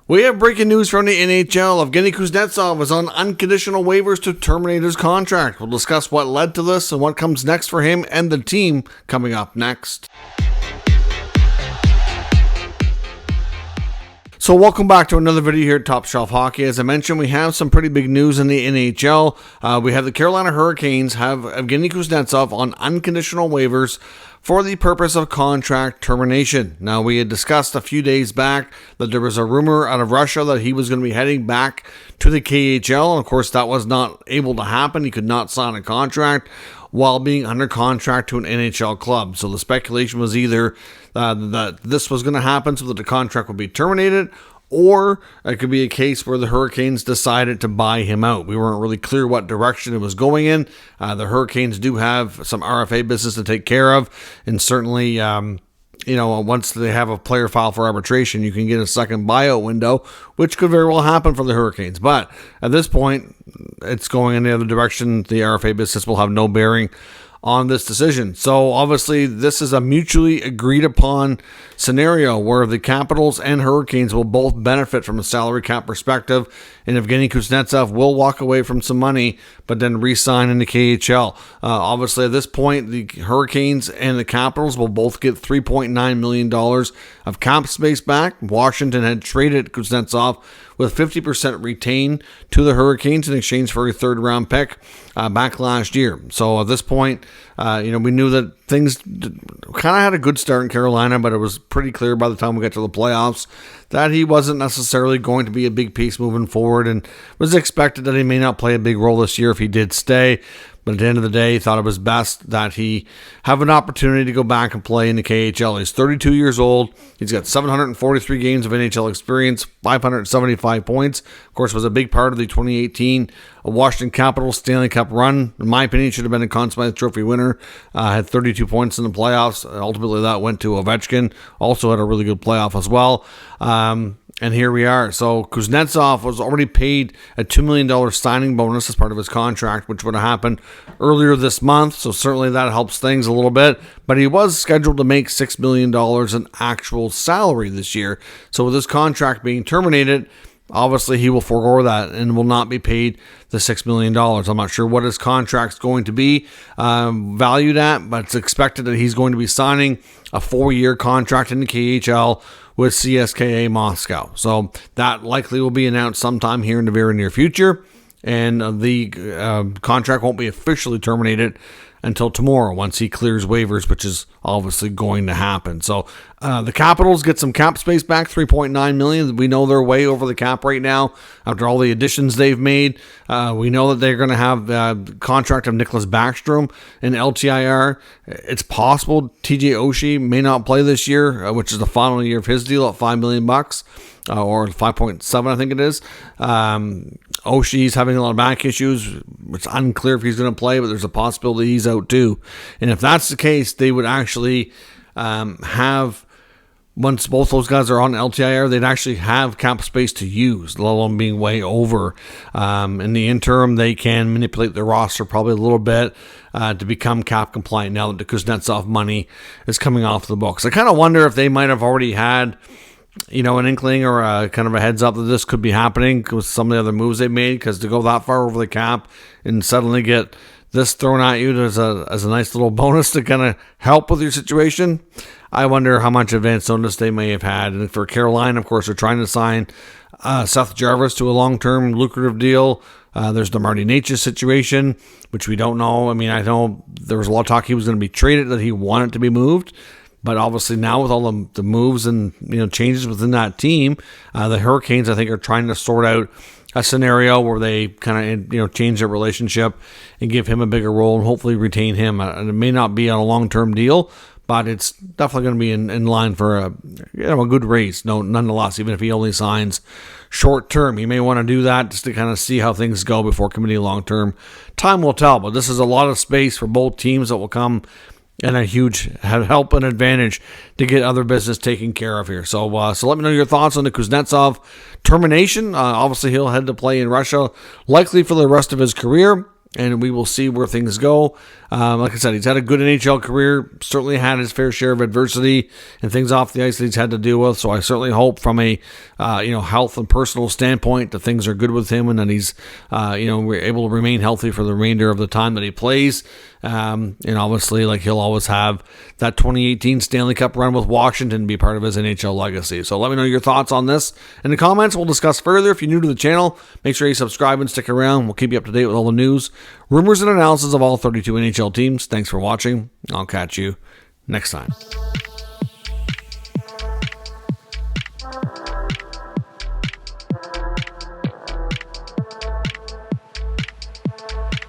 We have breaking news from the NHL. Evgeni Kuznetsov is on unconditional waivers to terminate his contract. We'll discuss what led to this and what comes next for him and the team coming up next. So welcome back to another video here at Top Shelf Hockey. As I mentioned, we have some pretty big news in the NHL. We have the Carolina Hurricanes have Evgeni Kuznetsov on unconditional waivers for the purpose of contract termination. Now, we had discussed a few days back that there was a rumor out of Russia that he was going to be heading back to the KHL. And of course, that was not able to happen. He could not sign a contract while being under contract to an NHL club. So the speculation was either that this was going to happen so that the contract would be terminated, or it could be a case where the Hurricanes decided to buy him out. We weren't really clear what direction it was going in. The Hurricanes do have some RFA business to take care of, and certainly, once they have a player file for arbitration, you can get a second buyout window, which could very well happen for the Hurricanes. But at this point, it's going in the other direction. The RFA business will have no bearing on this decision. So obviously this is a mutually agreed upon scenario where the Capitals and Hurricanes will both benefit from a salary cap perspective, and Evgeni Kuznetsov will walk away from some money but then re-sign in the KHL. Obviously at this point, the Hurricanes and the Capitals will both get $3.9 million of cap space back. Washington had traded Kuznetsov with 50% retained to the Hurricanes in exchange for a third-round pick back last year. So at this point, we knew that things kind of had a good start in Carolina, but it was pretty clear by the time we got to the playoffs that he wasn't necessarily going to be a big piece moving forward, and was expected that he may not play a big role this year if he did stay. But at the end of the day, he thought it was best that he have an opportunity to go back and play in the KHL. He's 32 years old. He's got 743 games of NHL experience, 575 points. Of course, was a big part of the 2018 Washington Capitals Stanley Cup run. In my opinion, should have been a Conn Smythe Trophy winner. Had 32 points in the playoffs. Ultimately, that went to Ovechkin. Also had a really good playoff as well. And here we are. So Kuznetsov was already paid a $2 million signing bonus as part of his contract, which would have happened earlier this month. So certainly that helps things a little bit. But he was scheduled to make $6 million in actual salary this year. So with his contract being terminated, obviously he will forego that and will not be paid the $6 million. I'm not sure what his contract's going to be valued at, but it's expected that he's going to be signing a 4-year contract in the KHL with CSKA Moscow. So that likely will be announced sometime here in the very near future. And the contract won't be officially terminated until tomorrow once he clears waivers, which is obviously going to happen. So the Capitals get some cap space back, $3.9 million. We know they're way over the cap right now after all the additions they've made. We know that they're going to have the contract of Nicholas Backstrom in LTIR. It's possible TJ Oshie may not play this year, which is the final year of his deal at $5 million. Or 5.7, I think it is. Oshie's having a lot of back issues. It's unclear if he's going to play, but there's a possibility he's out too. And if that's the case, they would actually have, once both those guys are on LTIR, they'd actually have cap space to use, let alone being way over. In the interim, they can manipulate their roster probably a little bit to become cap compliant now that the Kuznetsov money is coming off the books. I kind of wonder if they might have already had an inkling or a kind of a heads up that this could be happening with some of the other moves they made, because to go that far over the cap and suddenly get this thrown at you as a nice little bonus to kind of help with your situation, I wonder how much advance notice they may have had. And for Carolina, of course, they're trying to sign Seth Jarvis to a long-term lucrative deal. There's the Marty Necas situation, which we don't know. I mean, I know there was a lot of talk he was going to be traded, that he wanted to be moved. But obviously now with all the moves and changes within that team, the Hurricanes, I think, are trying to sort out a scenario where they kind of change their relationship and give him a bigger role and hopefully retain him. And it may not be on a long-term deal, but it's definitely going to be in line for a good raise. Nonetheless, even if he only signs short-term, he may want to do that just to kind of see how things go before committing long-term. Time will tell, but this is a lot of space for both teams that will come and a huge help and advantage to get other business taken care of here. So let me know your thoughts on the Kuznetsov termination. Obviously, he'll head to play in Russia, likely for the rest of his career. and we will see where things go. Like I said, he's had a good NHL career, certainly had his fair share of adversity and things off the ice that he's had to deal with, so I certainly hope from a health and personal standpoint that things are good with him and that he's able to remain healthy for the remainder of the time that he plays. And obviously, like, he'll always have that 2018 Stanley Cup run with Washington be part of his NHL legacy. So let me know your thoughts on this in the comments. We'll discuss further. If you're new to the channel, make sure you subscribe and stick around. We'll keep you up to date with all the news, rumors, and analysis of all 32 NHL teams. Thanks for watching. I'll catch you next time.